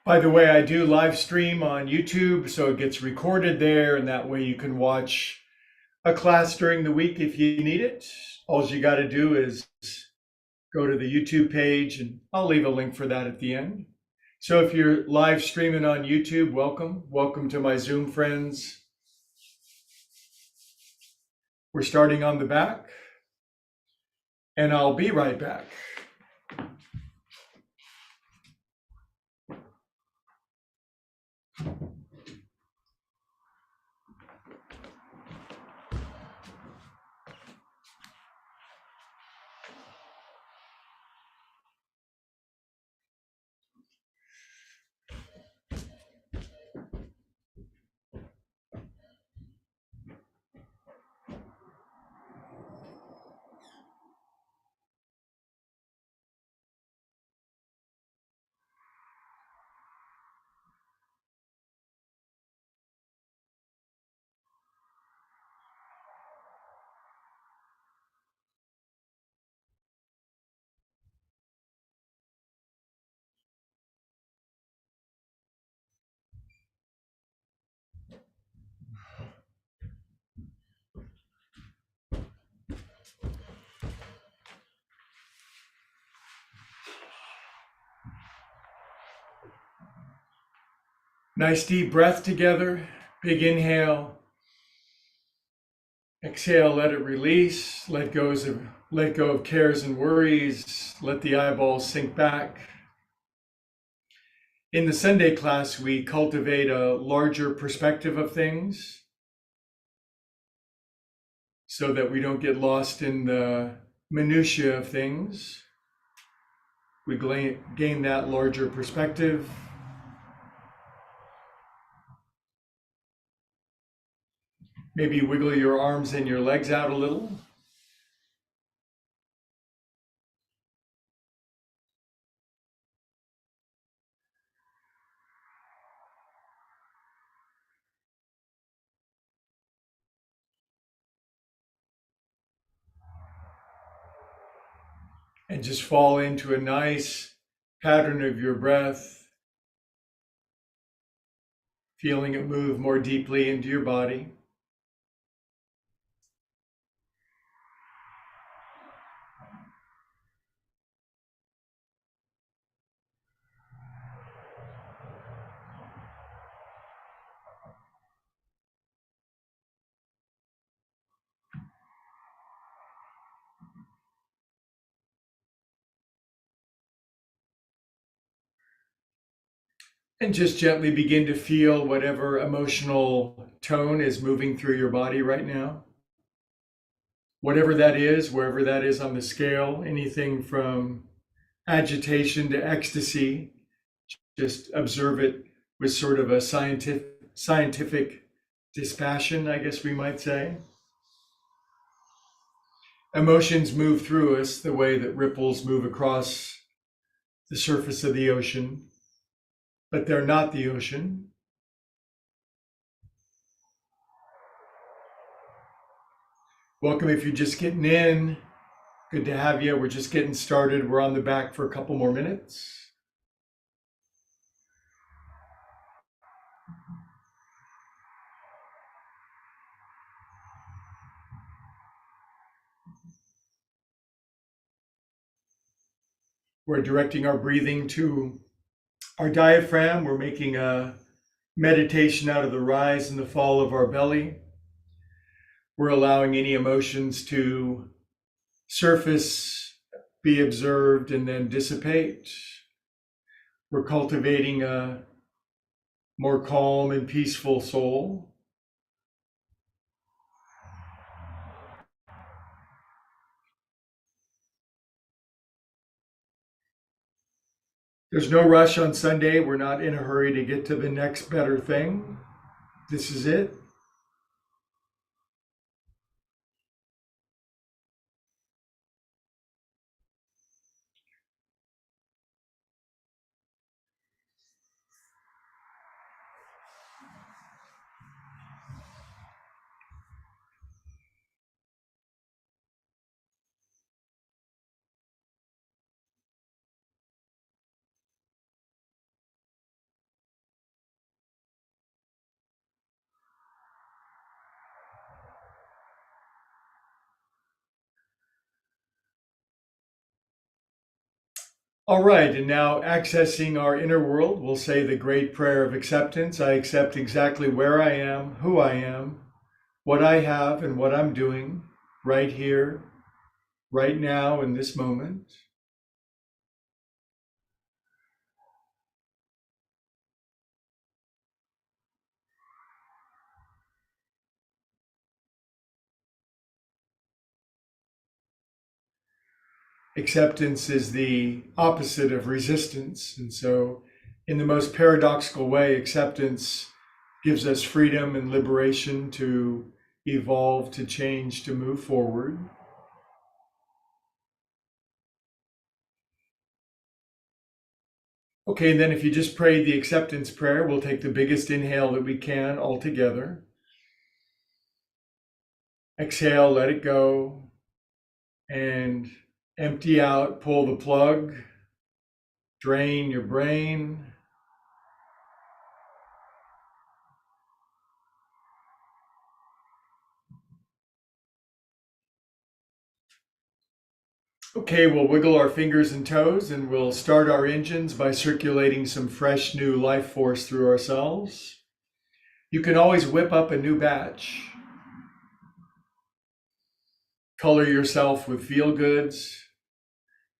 By the way, I do live stream on YouTube, so it gets recorded there, and that way you can watch a class during the week if you need it. All you got to do is go to the YouTube page, and I'll leave a link for that at the end. So if you're live streaming on YouTube, welcome. Welcome to my Zoom friends. We're starting on the back, and I'll be right back. Nice deep breath together. Big inhale. Exhale, let it release. Let go of cares and worries. Let the eyeballs sink back. In the Sunday class, we cultivate a larger perspective of things so that we don't get lost in the minutiae of things. We gain that larger perspective. Maybe wiggle your arms and your legs out a little. And just fall into a nice pattern of your breath, feeling it move more deeply into your body. And just gently begin to feel whatever emotional tone is moving through your body right now. Whatever that is, wherever that is on the scale, anything from agitation to ecstasy, just observe it with sort of a scientific dispassion, I guess we might say. Emotions move through us the way that ripples move across the surface of the ocean, but they're not the ocean. Welcome if you're just getting in. Good to have you. We're just getting started. We're on the back for a couple more minutes. We're directing our breathing to our diaphragm. We're making a meditation out of the rise and the fall of our belly. We're allowing any emotions to surface, be observed, and then dissipate. We're cultivating a more calm and peaceful soul. There's no rush on Sunday. We're not in a hurry to get to the next better thing. This is it. All right, and now accessing our inner world, we'll say the great prayer of acceptance. I accept exactly where I am, who I am, what I have, and what I'm doing right here, right now, in this moment. Acceptance is the opposite of resistance. And so, in the most paradoxical way, acceptance gives us freedom and liberation to evolve, to change, to move forward. Okay, and then if you just pray the acceptance prayer, we'll take the biggest inhale that we can all together. Exhale, let it go, and empty out, pull the plug, drain your brain. Okay, we'll wiggle our fingers and toes and we'll start our engines by circulating some fresh new life force through ourselves. You can always whip up a new batch. Color yourself with feel goods.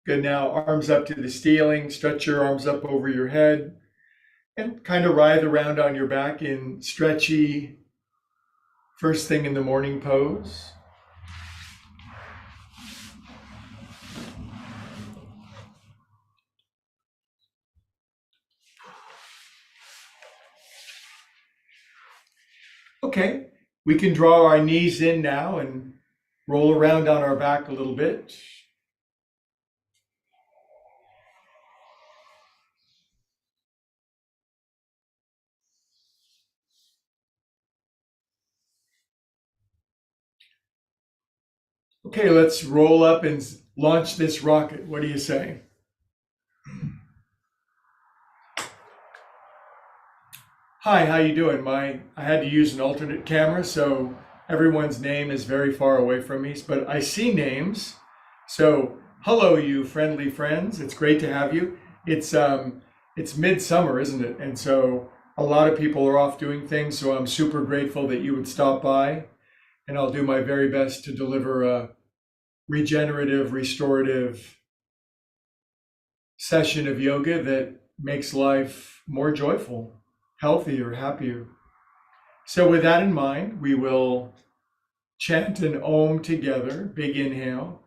Good, now arms up to the ceiling, stretch your arms up over your head and kind of writhe around on your back in stretchy first thing in the morning pose. Okay, we can draw our knees in now and roll around on our back a little bit. Okay, let's roll up and launch this rocket. What do you say? Hi, how you doing? I had to use an alternate camera, so everyone's name is very far away from me, but I see names. So, hello, you friendly friends. It's great to have you. It's midsummer, isn't it? And so a lot of people are off doing things. So I'm super grateful that you would stop by, and I'll do my very best to deliver a regenerative, restorative session of yoga that makes life more joyful, healthier, happier. So, with that in mind, we will chant an Om together. Big inhale.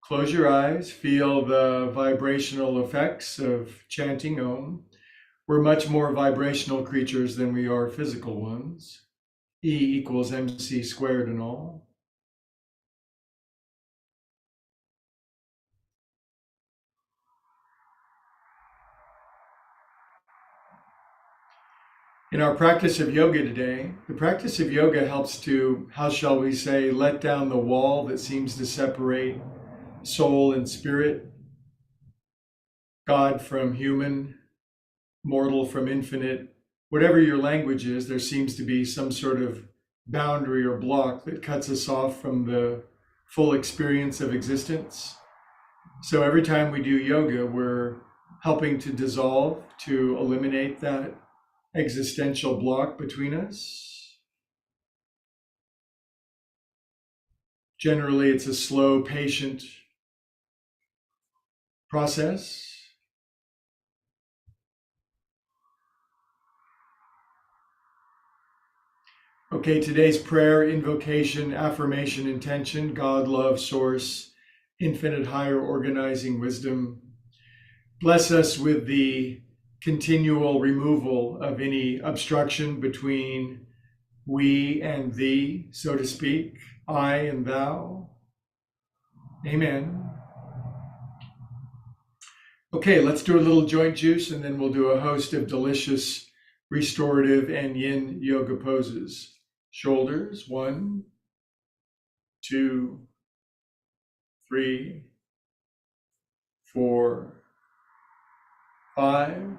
Close your eyes, feel the vibrational effects of chanting Om. We're much more vibrational creatures than we are physical ones. E equals MC squared and all. In our practice of yoga today, the practice of yoga helps to, how shall we say, let down the wall that seems to separate soul and spirit, God from human, mortal from infinite. Whatever your language is, there seems to be some sort of boundary or block that cuts us off from the full experience of existence. So every time we do yoga, we're helping to dissolve, to eliminate that existential block between us. Generally, it's a slow, patient process. Okay, today's prayer, invocation, affirmation, intention, God, love, source, infinite higher organizing wisdom. Bless us with the continual removal of any obstruction between we and thee, so to speak, I and thou. Amen. Okay, let's do a little joint juice and then we'll do a host of delicious restorative and yin yoga poses. Shoulders, 1, 2, 3, 4, 5,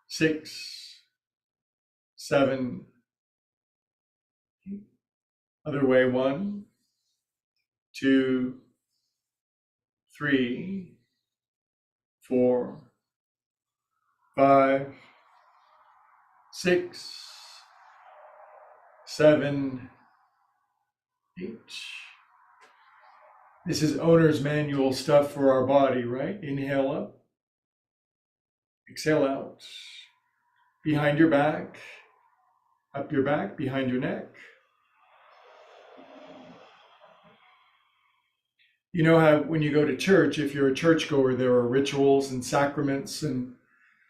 6, 7, 8. Other way, 1, 2, 3, 4, 5, 6, 7, 8. This is owner's manual stuff for our body, right? Inhale up, exhale out. Behind your back, up your back, behind your neck. You know how when you go to church, if you're a churchgoer, there are rituals and sacraments, and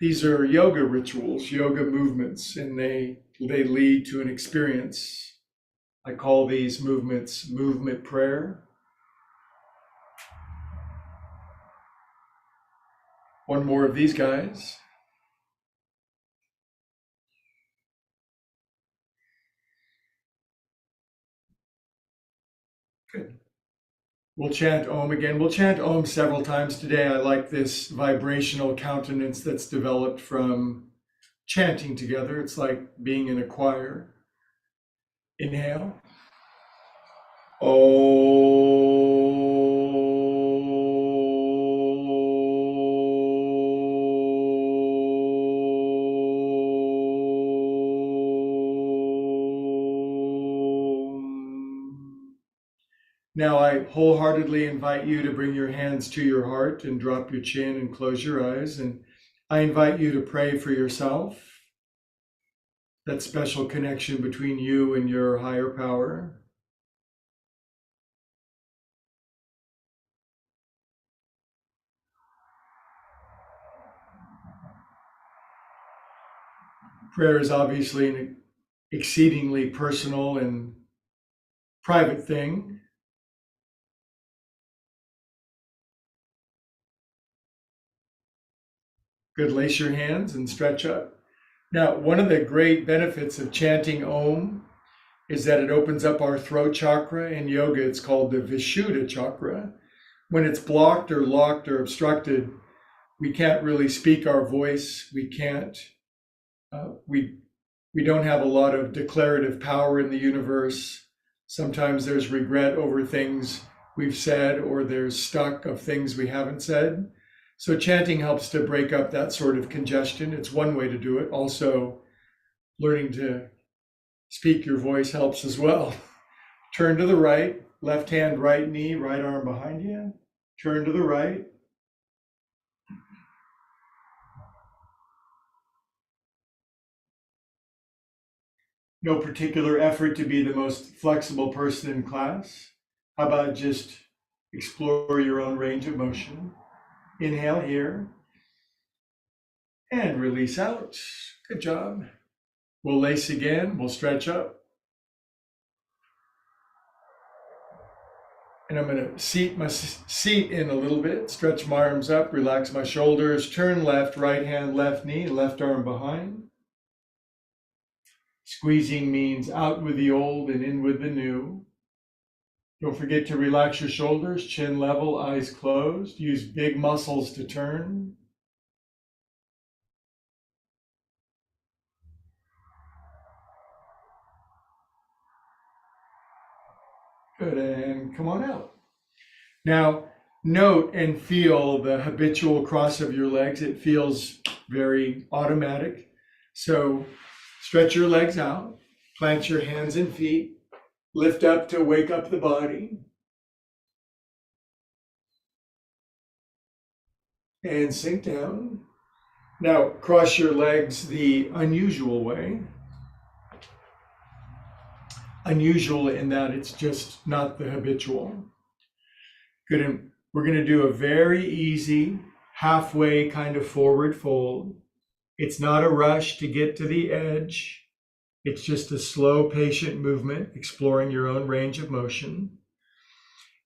these are yoga rituals, yoga movements, and they lead to an experience. I call these movements movement prayer. One more of these guys. Good. We'll chant Om again. We'll chant Om several times today. I like this vibrational countenance that's developed from chanting together. It's like being in a choir. Inhale. Now I wholeheartedly invite you to bring your hands to your heart and drop your chin and close your eyes. And I invite you to pray for yourself, that special connection between you and your higher power. Prayer is obviously an exceedingly personal and private thing. Good, lace your hands and stretch up. Now, one of the great benefits of chanting Om is that it opens up our throat chakra. In yoga, it's called the Vishuddha chakra. When it's blocked or locked or obstructed, we can't really speak our voice. We can't, we don't have a lot of declarative power in the universe. Sometimes there's regret over things we've said, or there's stuck of things we haven't said. So chanting helps to break up that sort of congestion. It's one way to do it. Also, learning to speak your voice helps as well. Turn to the right, left hand, right knee, right arm behind you. Turn to the right. No particular effort to be the most flexible person in class. How about just explore your own range of motion? Inhale here and release out. Good job. We'll lace again. We'll stretch up. And I'm going to seat my seat in a little bit, stretch my arms up, relax my shoulders, turn left, right hand, left knee, left arm behind. Squeezing means out with the old and in with the new. Don't forget to relax your shoulders, chin level, eyes closed. Use big muscles to turn. Good, and come on out. Now, note and feel the habitual cross of your legs. It feels very automatic. So stretch your legs out, plant your hands and feet, lift up to wake up the body. And sink down. Now cross your legs the unusual way. Unusual in that it's just not the habitual. Good, and we're going to do a very easy halfway kind of forward fold. It's not a rush to get to the edge. It's just a slow, patient movement, exploring your own range of motion.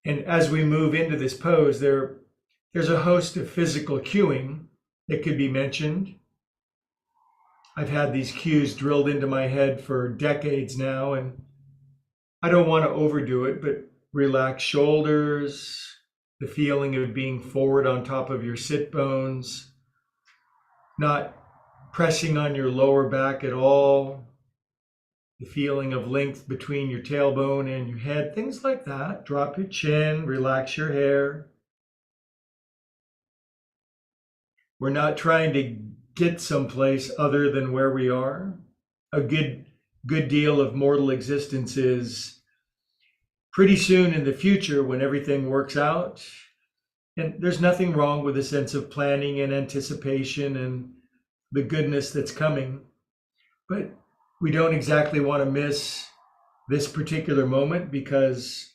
And as we move into this pose, there's a host of physical cueing that could be mentioned. I've had these cues drilled into my head for decades now, and I don't want to overdo it, but relax shoulders, the feeling of being forward on top of your sit bones, not pressing on your lower back at all, the feeling of length between your tailbone and your head, things like that. Drop your chin, relax your hair. We're not trying to get someplace other than where we are. A good deal of mortal existence is pretty soon in the future when everything works out. And there's nothing wrong with a sense of planning and anticipation and the goodness that's coming. But we don't exactly want to miss this particular moment because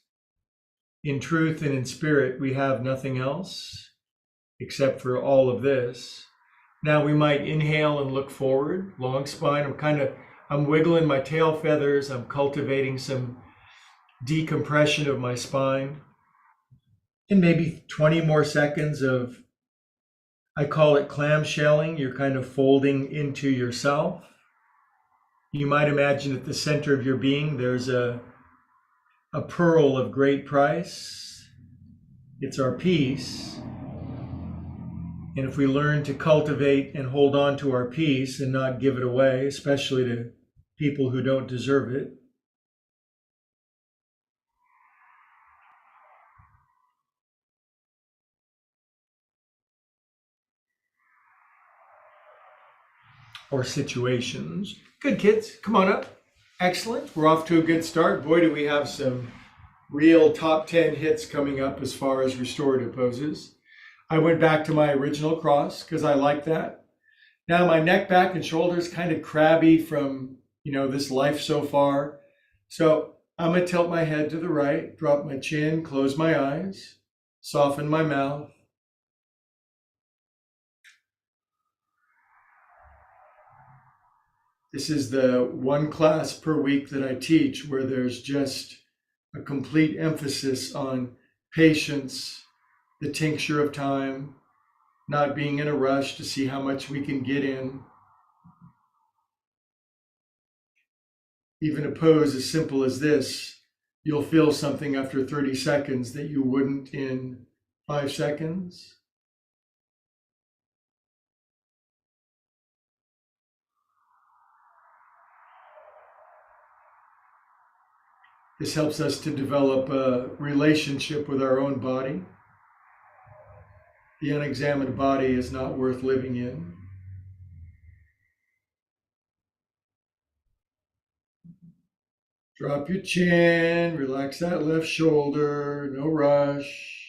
in truth and in spirit, we have nothing else except for all of this. Now we might inhale and look forward, long spine. I'm wiggling my tail feathers. I'm cultivating some decompression of my spine. And maybe 20 more seconds of, I call it clamshelling. You're kind of folding into yourself. You might imagine at the center of your being, there's a pearl of great price. It's our peace. And if we learn to cultivate and hold on to our peace and not give it away, especially to people who don't deserve it, or situations. Good, kids. Come on up. Excellent. We're off to a good start. Boy, do we have some real top 10 hits coming up as far as restorative poses. I went back to my original cross because I like that. Now my neck, back, and shoulders kind of crabby from, this life so far. So I'm going to tilt my head to the right, drop my chin, close my eyes, soften my mouth. This is the one class per week that I teach where there's just a complete emphasis on patience, the tincture of time, not being in a rush to see how much we can get in. Even a pose as simple as this, you'll feel something after 30 seconds that you wouldn't in 5 seconds. This helps us to develop a relationship with our own body. The unexamined body is not worth living in. Drop your chin, relax that left shoulder, no rush.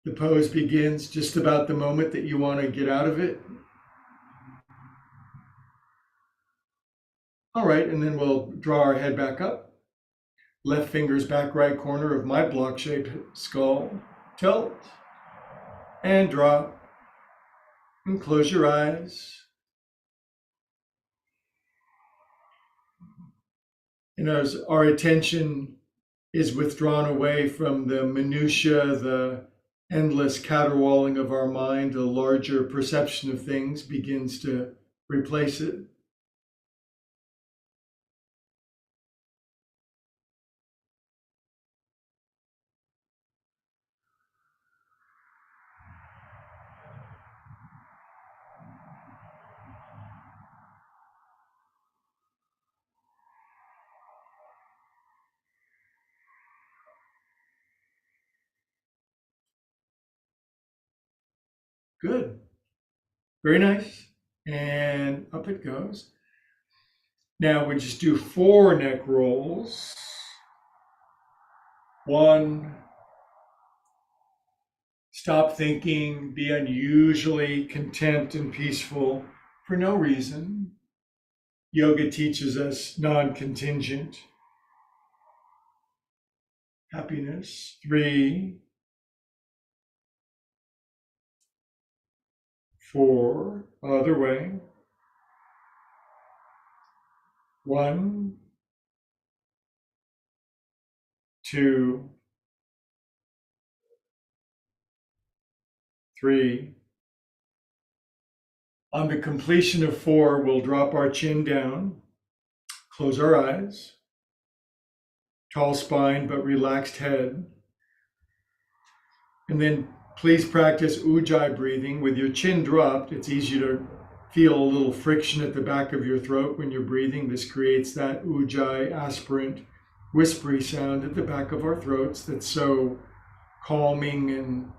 The pose begins just about the moment that you want to get out of it. All right, and then we'll draw our head back up. Left finger's back right corner of my block-shaped skull. Tilt and drop and close your eyes. And as our attention is withdrawn away from the minutia, the endless caterwauling of our mind, a larger perception of things begins to replace it. Good. Very nice. And up it goes. Now we just do 4 neck rolls. 1. Stop thinking, be unusually content and peaceful for no reason. Yoga teaches us non-contingent happiness. 3, 4, other way. 1, 2, 3. On the completion of 4, we'll drop our chin down, close our eyes, tall spine but relaxed head. And then please practice Ujjayi breathing. With your chin dropped, it's easy to feel a little friction at the back of your throat when you're breathing. This creates that Ujjayi aspirant, whispery sound at the back of our throats that's so calming and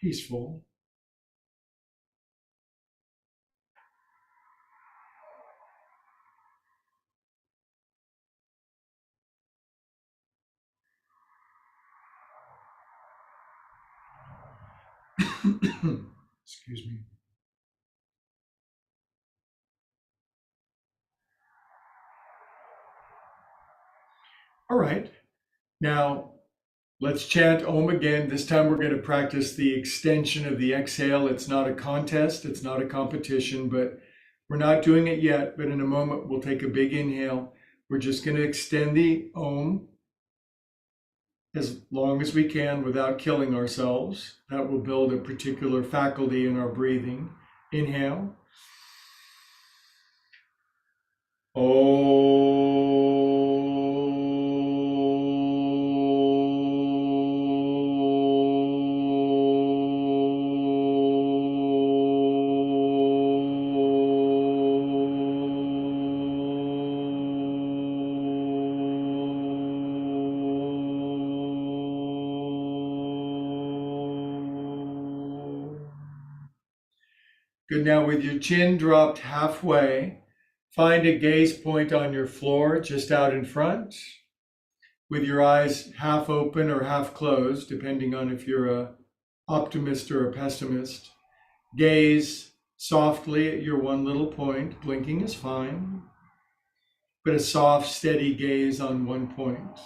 peaceful. Excuse me. All right. Now, let's chant Om again. This time we're going to practice the extension of the exhale. It's not a contest, it's not a competition, but we're not doing it yet. But in a moment, we'll take a big inhale. We're just going to extend the Om as long as we can without killing ourselves. That will build a particular faculty in our breathing. Inhale. Good. Now with your chin dropped halfway, find a gaze point on your floor just out in front, with your eyes half open or half closed, depending on if you're an optimist or a pessimist. Gaze softly at your one little point. Blinking is fine, but a soft, steady gaze on one point.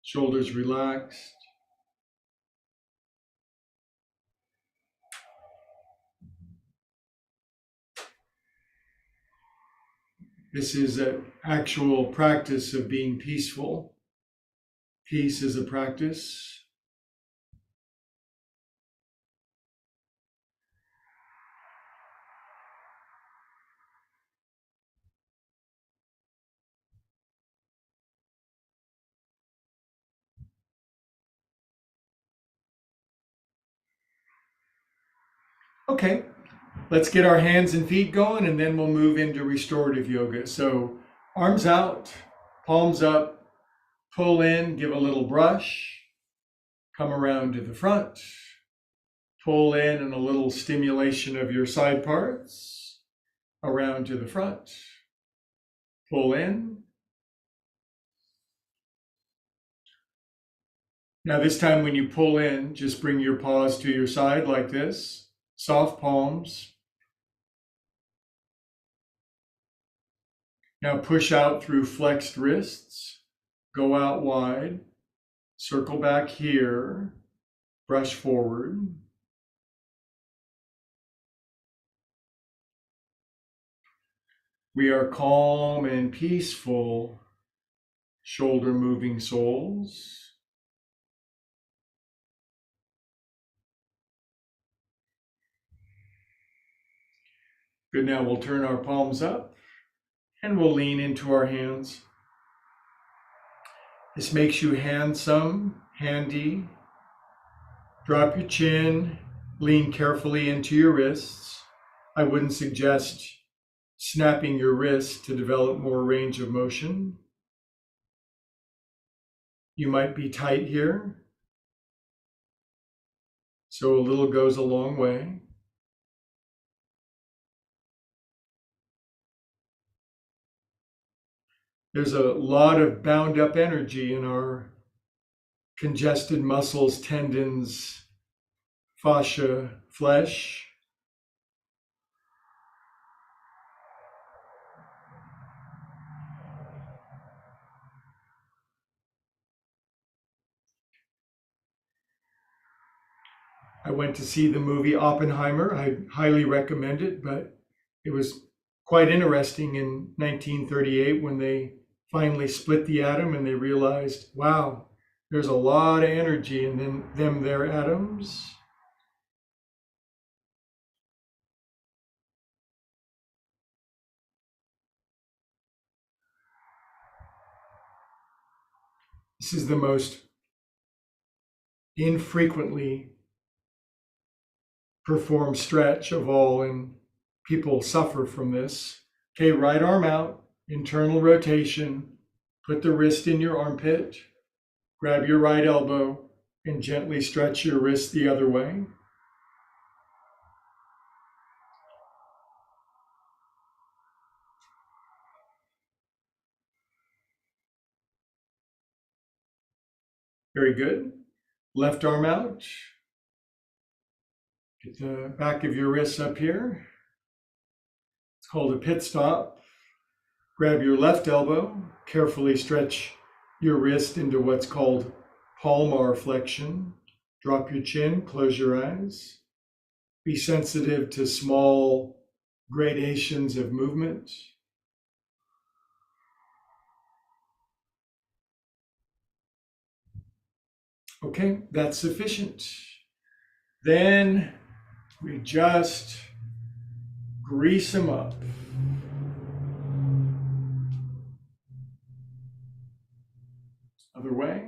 Shoulders relaxed. This is an actual practice of being peaceful. Peace is a practice. Okay, let's get our hands and feet going, and then we'll move into restorative yoga. So arms out, palms up, pull in, give a little brush, come around to the front, pull in and a little stimulation of your side parts, around to the front, pull in. Now this time when you pull in, just bring your paws to your side like this, soft palms. Now push out through flexed wrists, go out wide, circle back here, brush forward. We are calm and peaceful, shoulder moving souls. Good, now we'll turn our palms up and we'll lean into our hands. This makes you handsome, handy. Drop your chin, lean carefully into your wrists. I wouldn't suggest snapping your wrists to develop more range of motion. You might be tight here, so a little goes a long way. There's a lot of bound up energy in our congested muscles, tendons, fascia, flesh. I went to see the movie Oppenheimer. I highly recommend it, but it was quite interesting in 1938 when they finally split the atom and they realized, wow, there's a lot of energy in them their atoms. This is the most infrequently performed stretch of all, and people suffer from this. Okay, right arm out, internal rotation. Put the wrist in your armpit. Grab your right elbow and gently stretch your wrist the other way. Very good. Left arm out. Get the back of your wrists up here. It's called a pit stop. Grab your left elbow. Carefully stretch your wrist into what's called palmar flexion. Drop your chin, close your eyes. Be sensitive to small gradations of movement. Okay, that's sufficient. Then we just grease them up. Other way.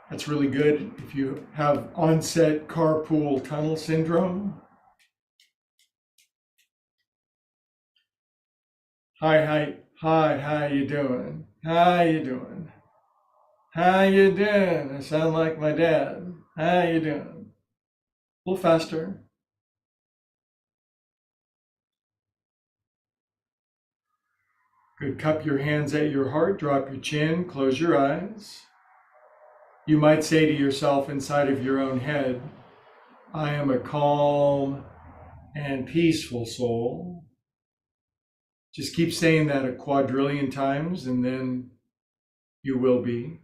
That's really good if you have onset carpal tunnel syndrome. Hi, how you doing? How you doing? How you doing? I sound like my dad. How you doing? A little faster. Good. Cup your hands at your heart, drop your chin, close your eyes. You might say to yourself inside of your own head, I am a calm and peaceful soul. Just keep saying that a quadrillion times and then you will be.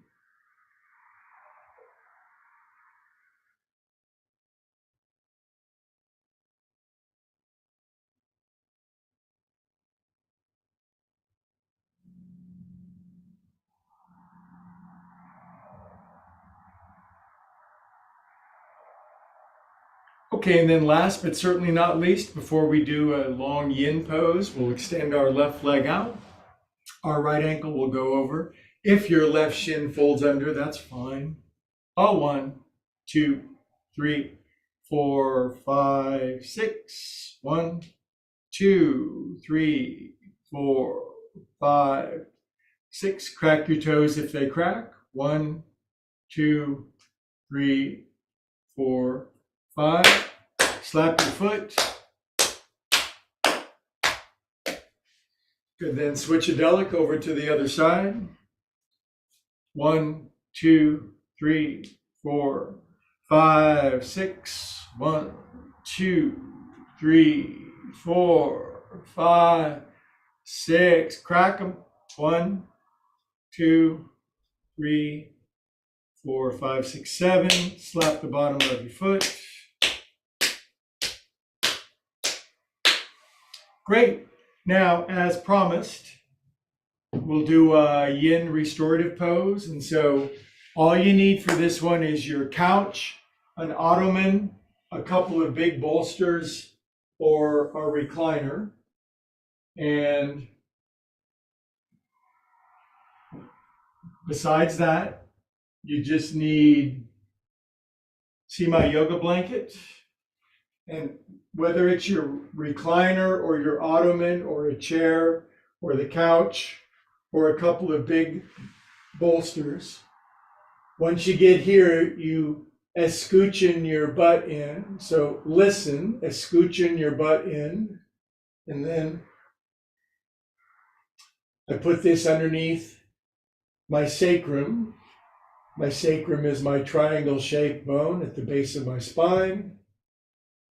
Okay, and then last but certainly not least, before we do a long yin pose, we'll extend our left leg out. Our right ankle will go over. If your left shin folds under, that's fine. Oh, 1, 2, 3, 4, 5, 6. 1, 2, 3, 4, 5, 6. Crack your toes if they crack. 1, 2, 3, 4, 5. Slap your foot. Good, then switchadelic over to the other side. 1, 2, 3, 4, 5, 6. 1, 2, 3, 4, 5, 6. Crack them. 1, 2, 3, 4, 5, 6, 7. Slap the bottom of your foot. Great. Now, as promised, we'll do a yin restorative pose. And so all you need for this one is your couch, an ottoman, a couple of big bolsters, or a recliner. And besides that, you just need, see my yoga blanket? And whether it's your recliner or your ottoman or a chair or the couch or a couple of big bolsters, once you get here, you escoochen your butt in. So listen, escoochen your butt in. And then I put this underneath my sacrum. My sacrum is my triangle-shaped bone at the base of my spine.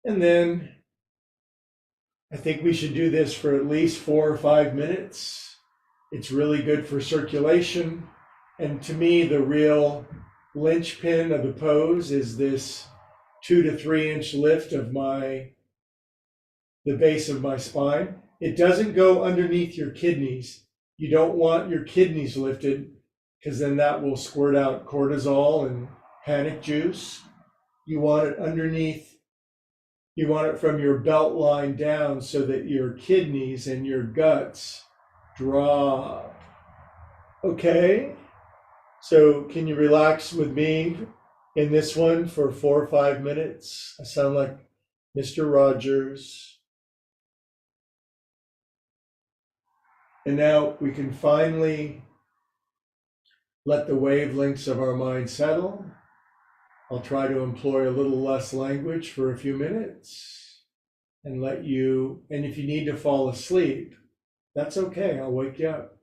And then I think we should do this for at least 4 or 5 minutes. It's really good for circulation. And to me, the real linchpin of the pose is this 2 to 3 inch lift of the base of my spine. It doesn't go underneath your kidneys. You don't want your kidneys lifted because then that will squirt out cortisol and panic juice. You want it underneath You want it from your belt line down so that your kidneys and your guts drop. Okay? So, can you relax with me in this one for 4 or 5 minutes? I sound like Mr. Rogers. And now we can finally let the wavelengths of our mind settle. I'll try to employ a little less language for a few minutes and let you, and if you need to fall asleep, that's okay. I'll wake you up.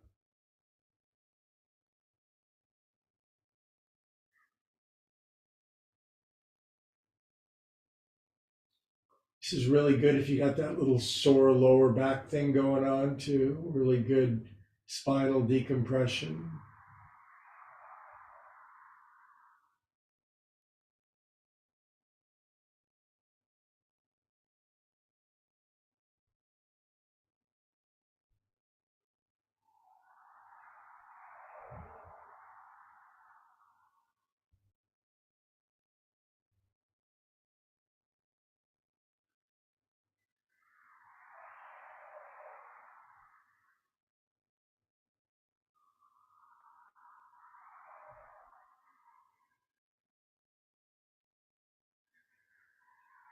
This is really good if you got that little sore lower back thing going on too. Really good spinal decompression.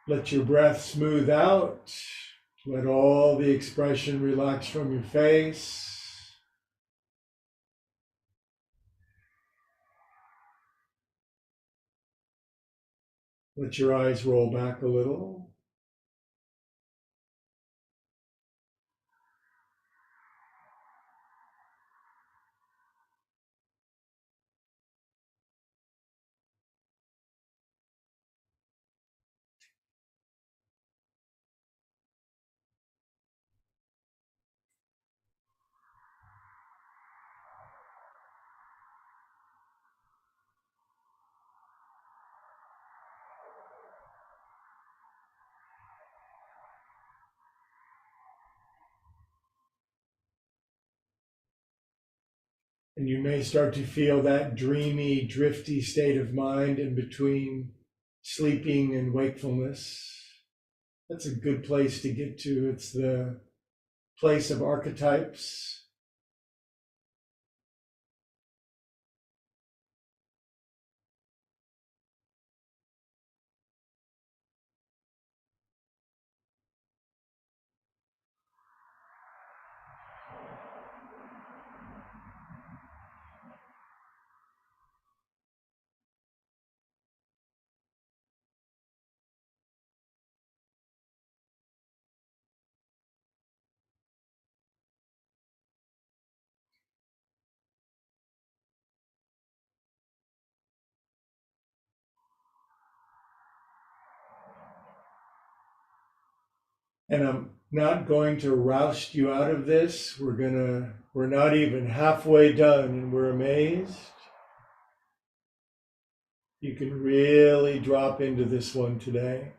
Let your breath smooth out. Let all the expression relax from your face. Let your eyes roll back a little. And you may start to feel that dreamy, drifty state of mind in between sleeping and wakefulness. That's a good place to get to. It's the place of archetypes. And I'm not going to roust you out of this. We're not even halfway done and we're amazed. You can really drop into this one today.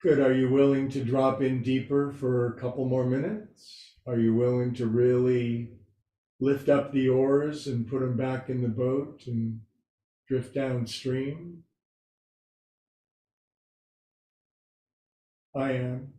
Good. Are you willing to drop in deeper for a couple more minutes? Are you willing to really lift up the oars and put them back in the boat and drift downstream? I am.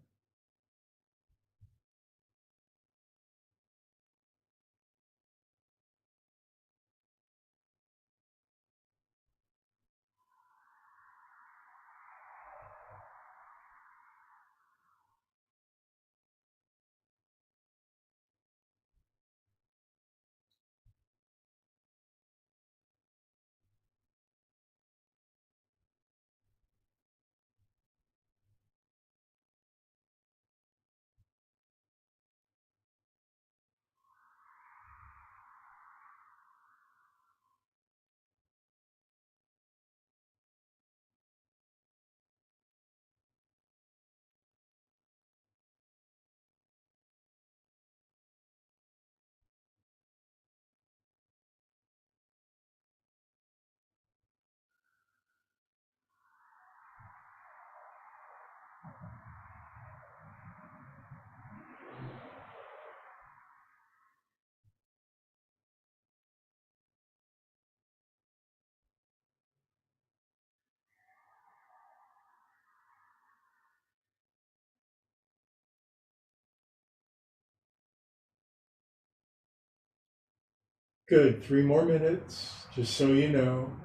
Good. 3 more minutes, just so you know.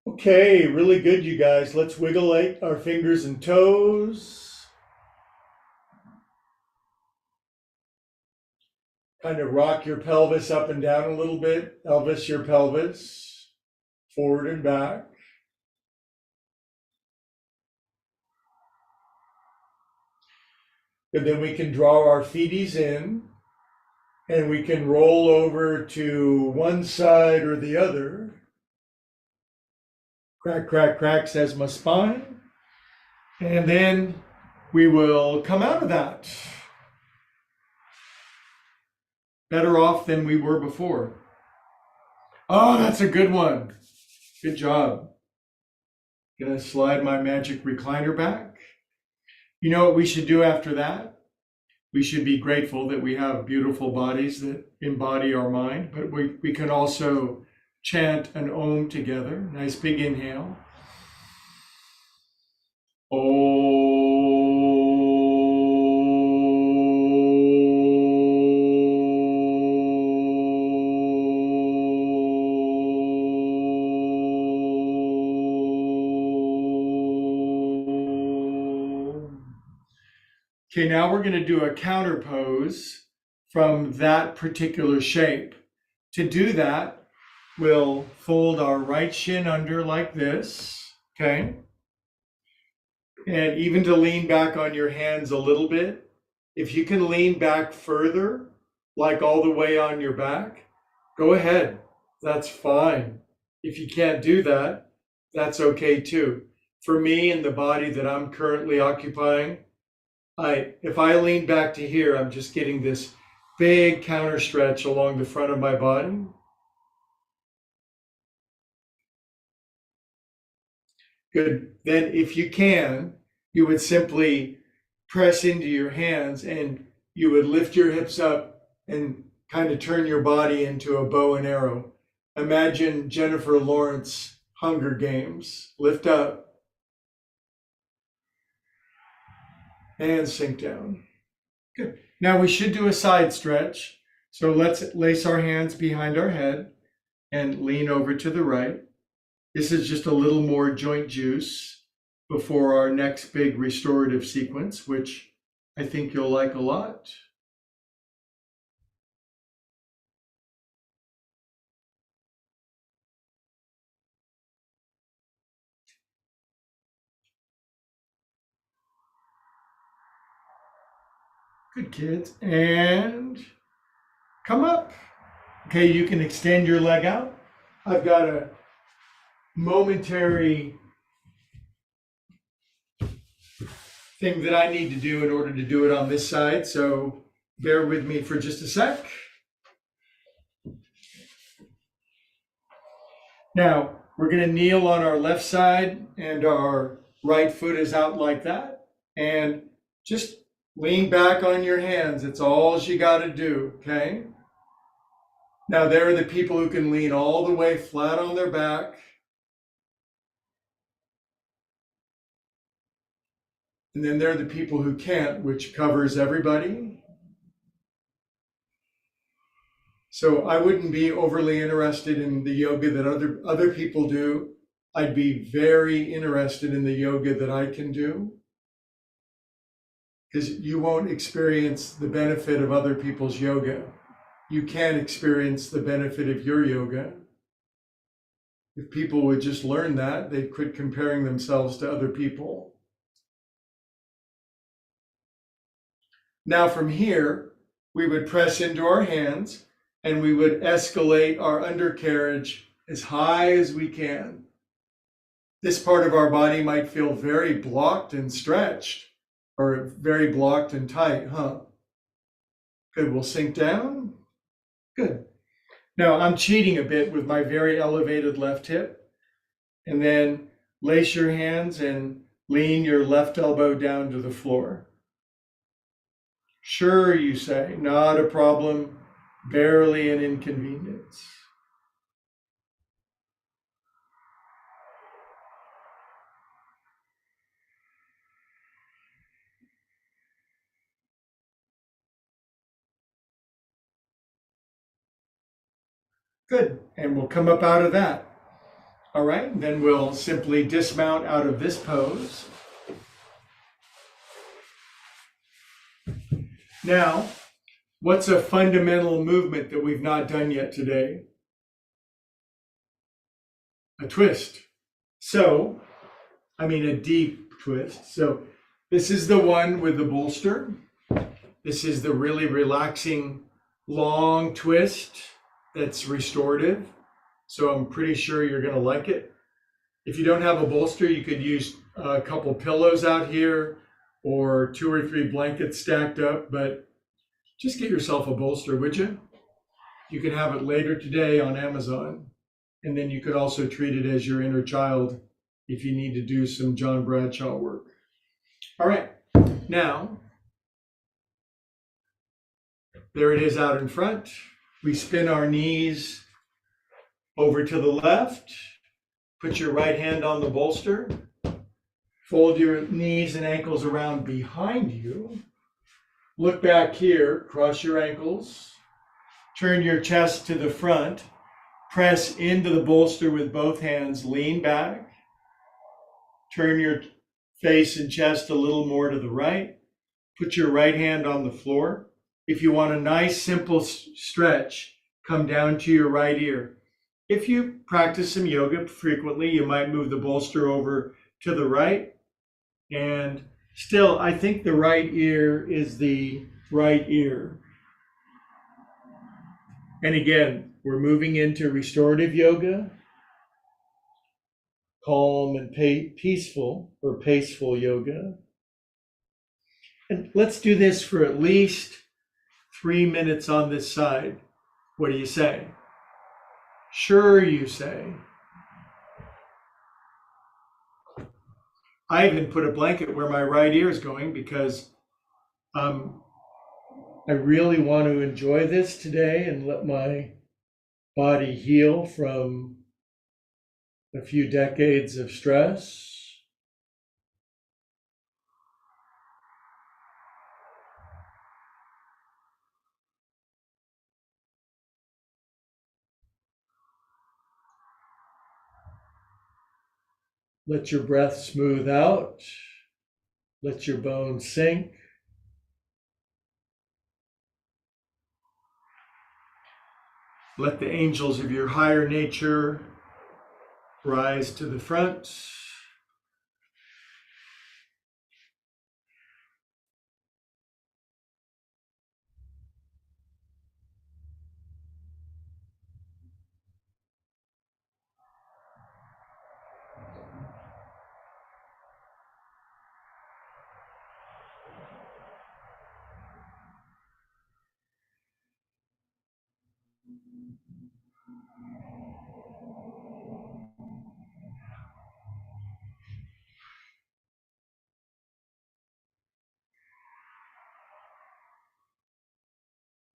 Okay, really good, you guys. Let's wiggle our fingers and toes. Kind of rock your pelvis up and down a little bit. Elvis your pelvis forward and back. And then we can draw our feeties in and we can roll over to one side or the other. Crack, crack, crack, says my spine. And then we will come out of that better off than we were before. Oh, that's a good one. Good job. Gonna slide my magic recliner back. You know what we should do after that? We should be grateful that we have beautiful bodies that embody our mind, but we can also chant an Om together. Nice big inhale. Okay, now we're going to do a counter pose from that particular shape. To do that, we'll fold our right shin under like this, okay? And even to lean back on your hands a little bit. If you can lean back further, like all the way on your back, go ahead. That's fine. If you can't do that, that's okay too. For me and the body that I'm currently occupying, if I lean back to here, I'm just getting this big counter stretch along the front of my body. Good. Then if you can, you would simply press into your hands and you would lift your hips up and kind of turn your body into a bow and arrow. Imagine Jennifer Lawrence Hunger Games. Lift up and sink down. Good. Now we should do a side stretch. So let's lace our hands behind our head and lean over to the right. This is just a little more joint juice before our next big restorative sequence, which I think you'll like a lot. Good, kids. And come up. Okay, you can extend your leg out. I've got a momentary thing that I need to do in order to do it on this side, so bear with me for just a sec. Now, we're going to kneel on our left side and our right foot is out like that. And just lean back on your hands. It's all you got to do, okay? Now, there are the people who can lean all the way flat on their back. And then there are the people who can't, which covers everybody. So I wouldn't be overly interested in the yoga that other people do. I'd be very interested in the yoga that I can do, because you won't experience the benefit of other people's yoga. You can experience the benefit of your yoga. If people would just learn that, they'd quit comparing themselves to other people. Now from here, we would press into our hands and we would escalate our undercarriage as high as we can. This part of our body might feel very blocked and stretched, or very blocked and tight, huh? Good, we'll sink down. Good. Now I'm cheating a bit with my very elevated left hip. And then lace your hands and lean your left elbow down to the floor. Sure, you say, not a problem, barely an inconvenience. Good, and we'll come up out of that. All right, then we'll simply dismount out of this pose. Now, what's a fundamental movement that we've not done yet today? A twist. So, a deep twist. So this is the one with the bolster. This is the really relaxing, long twist that's restorative. So I'm pretty sure you're going to like it. If you don't have a bolster, you could use a couple pillows out here or 2 or 3 blankets stacked up, but just get yourself a bolster, would you? You can have it later today on Amazon. And then you could also treat it as your inner child if you need to do some John Bradshaw work. All right, now, there it is out in front. We spin our knees Over to the left, put your right hand on the bolster. Fold your knees and ankles around behind you. Look back here, cross your ankles. Turn your chest to the front. Press into the bolster with both hands. Lean back. Turn your face and chest a little more to the right. Put your right hand on the floor. If you want a nice, simple stretch, come down to your right ear. If you practice some yoga frequently, you might move the bolster over to the right. And still, I think the right ear is the right ear. And again, we're moving into restorative yoga, calm and peaceful or paceful yoga. And let's do this for at least 3 minutes on this side. What do you say? Sure, you say. I even put a blanket where my right ear is going because I really want to enjoy this today and let my body heal from a few decades of stress. Let your breath smooth out. Let your bones sink. Let the angels of your higher nature rise to the front.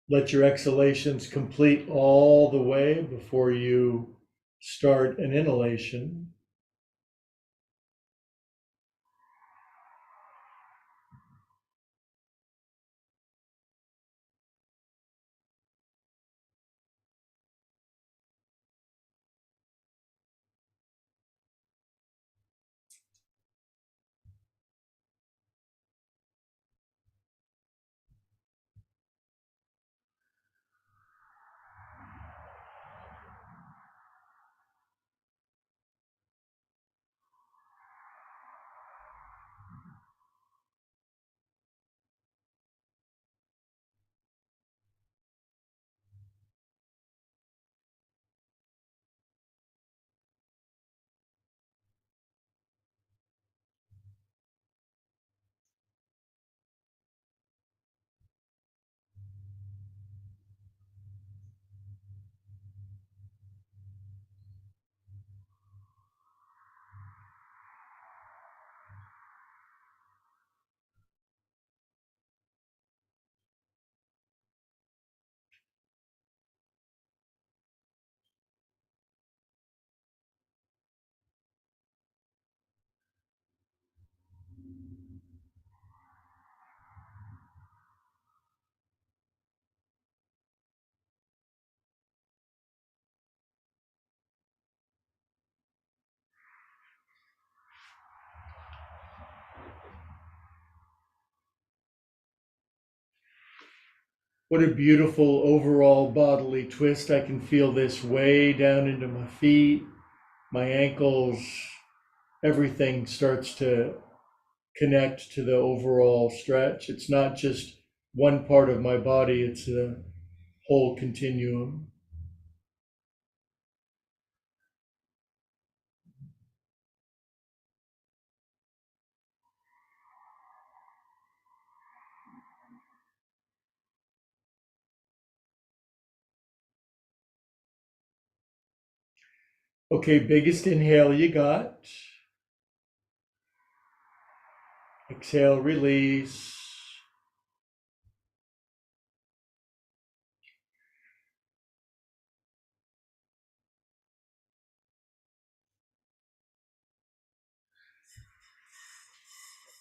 Let your exhalations complete all the way before you start an inhalation. What a beautiful overall bodily twist. I can feel this way down into my feet, my ankles, everything starts to connect to the overall stretch. It's not just one part of my body, it's a whole continuum. Okay, biggest inhale you got. Exhale, release.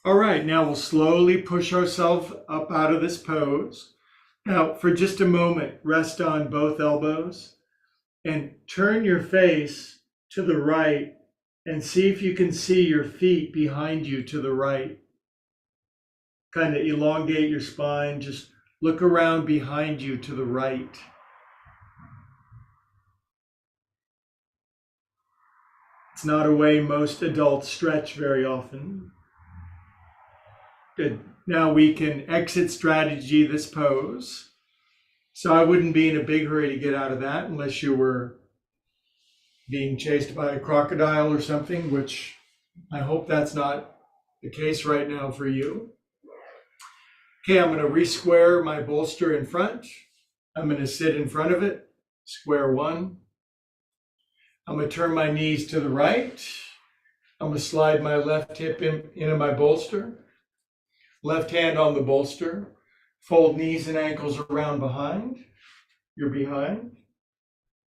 All right, now we'll slowly push ourselves up out of this pose. Now, for just a moment, rest on both elbows and turn your face to the right and see if you can see your feet behind you to the right. Kind of elongate your spine, just look around behind you to the right. It's not a way most adults stretch very often. Good. Now we can exit strategy this pose. So I wouldn't be in a big hurry to get out of that unless you were being chased by a crocodile or something, which I hope that's not the case right now for you. Okay, I'm going to re-square my bolster in front. I'm going to sit in front of it, square one. I'm going to turn my knees to the right. I'm going to slide my left hip into my bolster. Left hand on the bolster. Fold knees and ankles around behind. You're behind.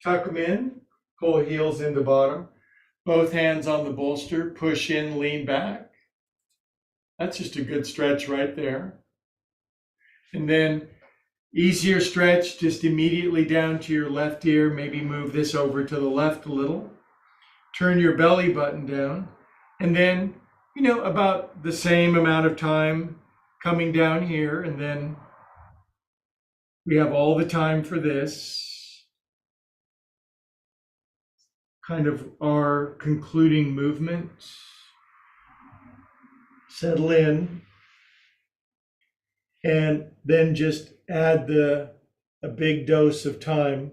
Tuck them in. Pull heels into bottom. Both hands on the bolster. Push in, lean back. That's just a good stretch right there. And then easier stretch, just immediately down to your left ear. Maybe move this over to the left a little. Turn your belly button down. And then, about the same amount of time coming down here. And then we have all the time for this. Kind of our concluding movement. Settle in. And then just add a big dose of time.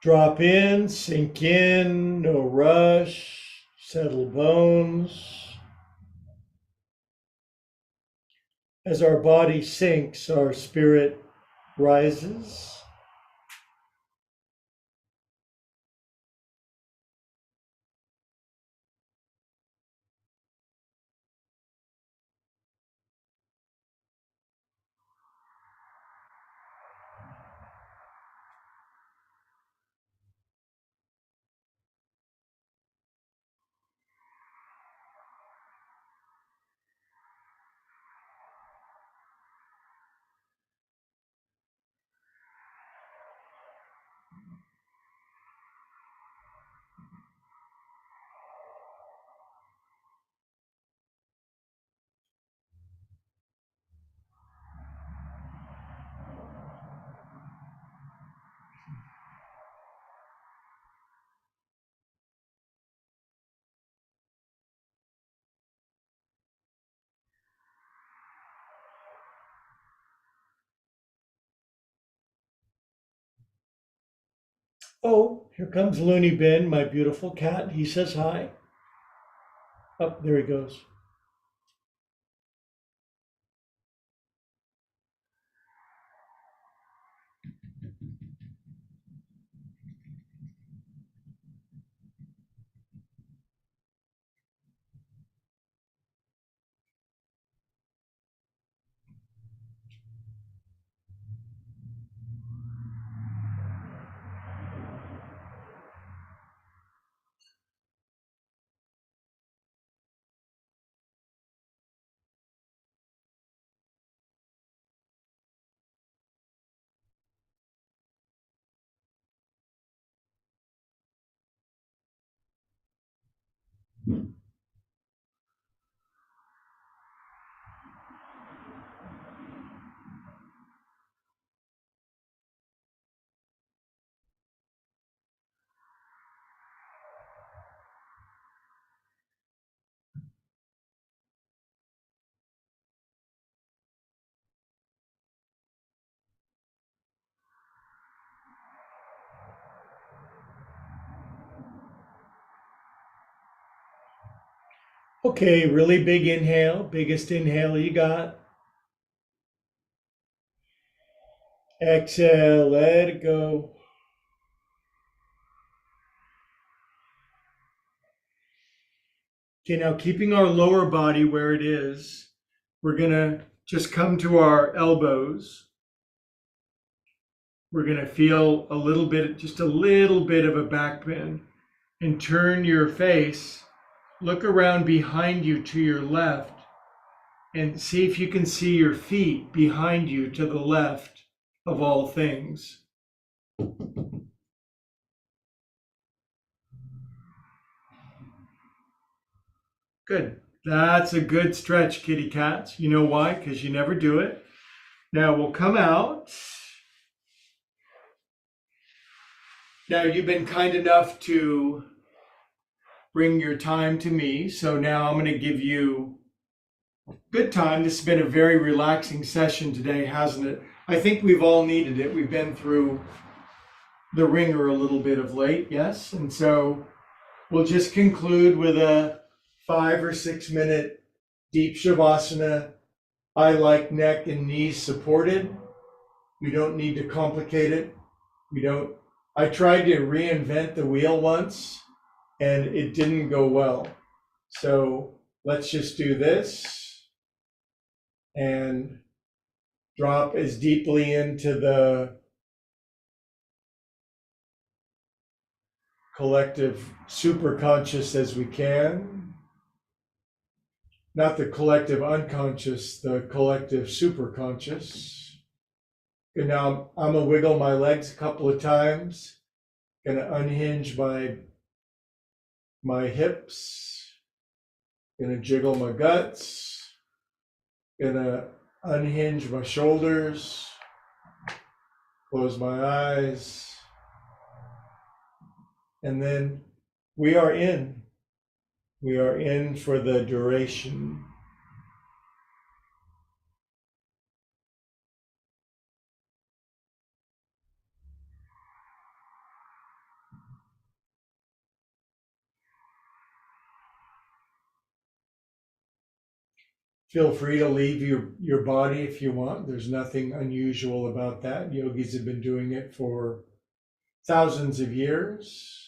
Drop in, sink in, no rush, settle bones. As our body sinks, our spirit rises. Oh, here comes Looney Bin, my beautiful cat. He says hi. Oh, there he goes. Okay, really big inhale, biggest inhale you got. Exhale, let it go. Okay, now keeping our lower body where it is, we're gonna just come to our elbows. We're gonna feel a little bit, just a little bit of a back bend, and turn your face, look around behind you to your left, and see if you can see your feet behind you to the left of all things. Good. That's a good stretch, kitty cats. You know why? Because you never do it. Now we'll come out. Now you've been kind enough to bring your time to me. So now I'm going to give you good time. This has been a very relaxing session today, hasn't it? I think we've all needed it. We've been through the ringer a little bit of late, yes? And so we'll just conclude with a 5 or 6 minute deep shavasana. I like neck and knees supported. We don't need to complicate it. We don't. I tried to reinvent the wheel once and it didn't go well. So let's just do this and drop as deeply into the collective superconscious as we can. Not the collective unconscious, the collective superconscious. And now I'm gonna wiggle my legs a couple of times. Gonna unhinge my hips. Gonna jiggle my guts. Gonna unhinge my shoulders. Close my eyes. And then we are in. We are in for the duration. Feel free to leave your body if you want. There's nothing unusual about that. Yogis have been doing it for thousands of years.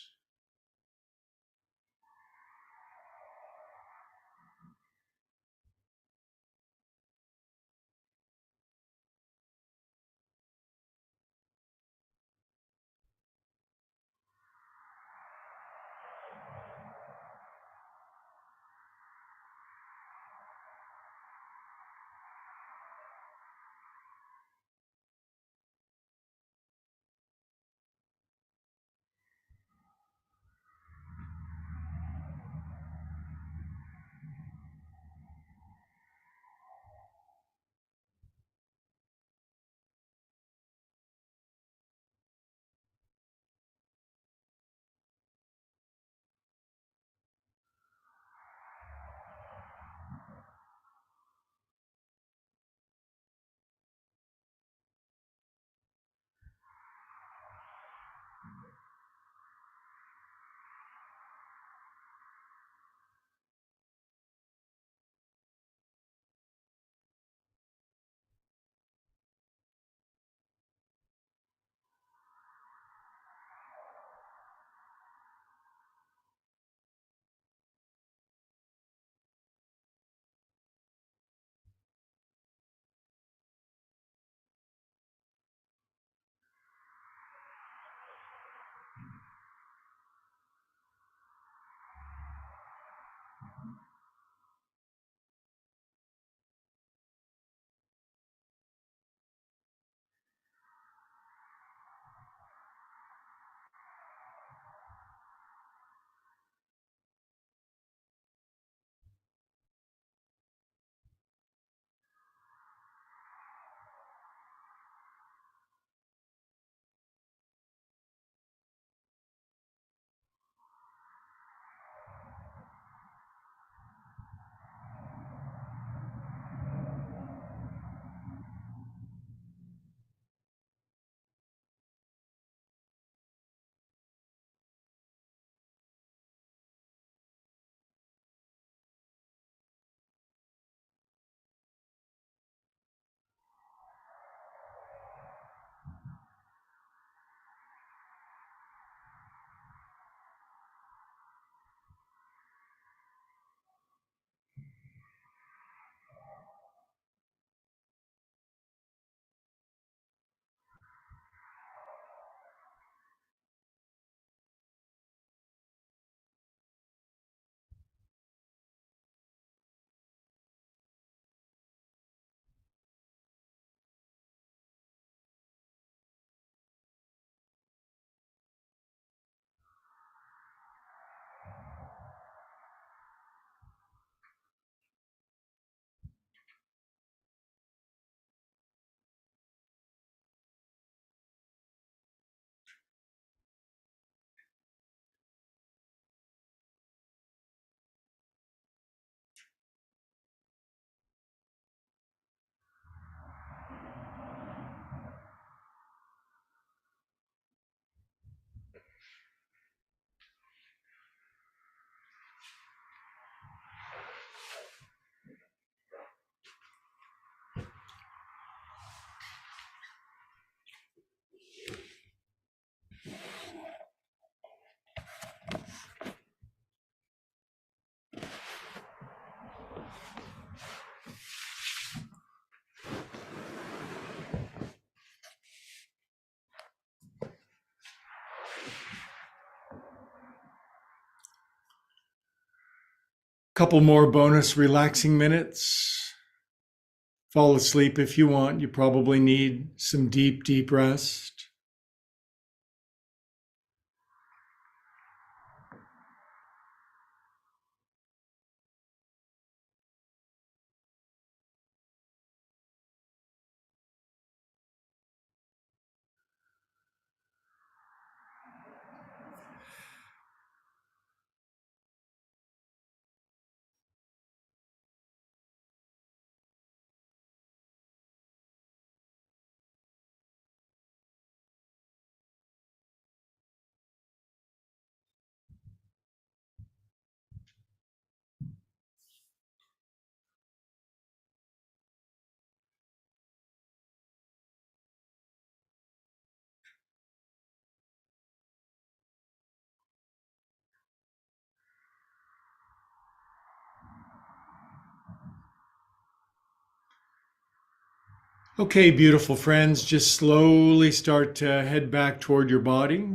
Couple more bonus relaxing minutes. Fall asleep if you want. You probably need some deep, deep rest. Okay, beautiful friends, just slowly start to head back toward your body.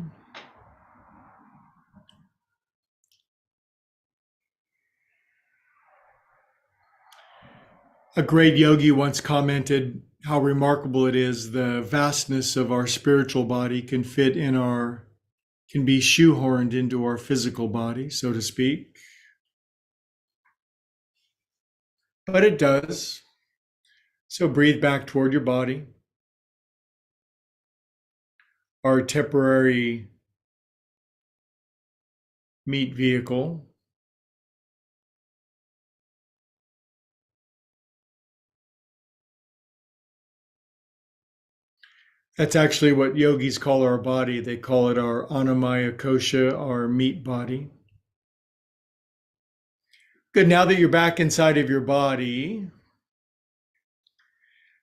A great yogi once commented how remarkable it is the vastness of our spiritual body can be shoehorned into our physical body, so to speak. But it does. So breathe back toward your body. Our temporary meat vehicle. That's actually what yogis call our body. They call it our annamaya kosha, our meat body. Good. Now that you're back inside of your body,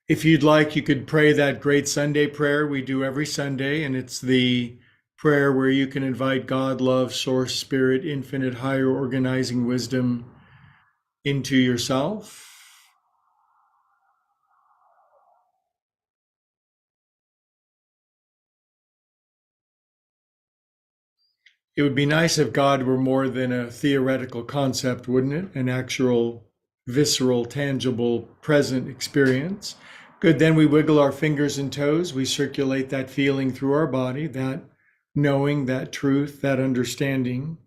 if you'd like, you could pray that great Sunday prayer we do every Sunday, and it's the prayer where you can invite God, love, source, spirit, infinite, higher organizing wisdom into yourself. It would be nice if God were more than a theoretical concept, wouldn't it? An actual, visceral, tangible, present experience. Good. Then we wiggle our fingers and toes. We circulate that feeling through our body, that knowing, that truth, that understanding.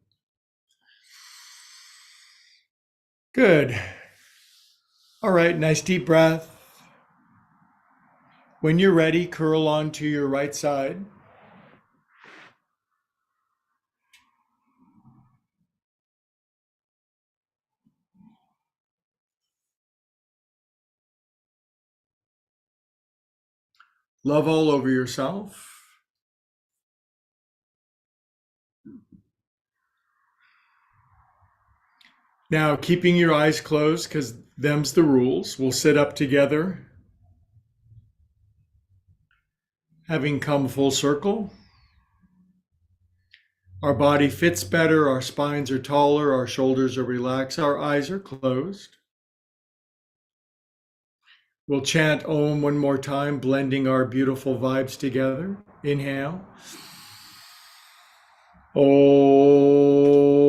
Good. All right. Nice deep breath. When you're ready, curl onto your right side. Love all over yourself. Now, keeping your eyes closed, because them's the rules, we'll sit up together, having come full circle. Our body fits better, our spines are taller, our shoulders are relaxed, our eyes are closed. We'll chant Om one more time, blending our beautiful vibes together. Inhale. Om.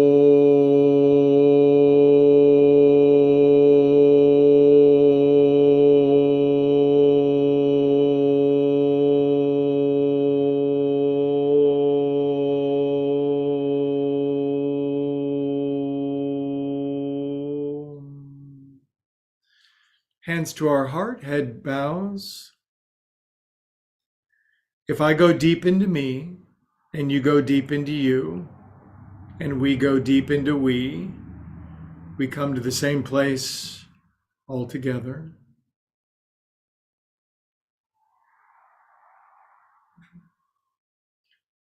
Hands to our heart, head bows. If I go deep into me, and you go deep into you, and we go deep into we come to the same place all together.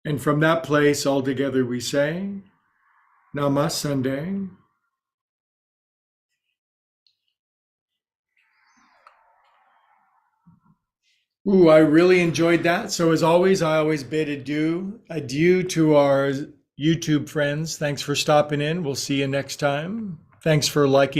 And from that place all together we say, Namaste. Ooh, I really enjoyed that. So as always, I always bid adieu to our YouTube friends. Thanks for stopping in. We'll see you next time. Thanks for liking.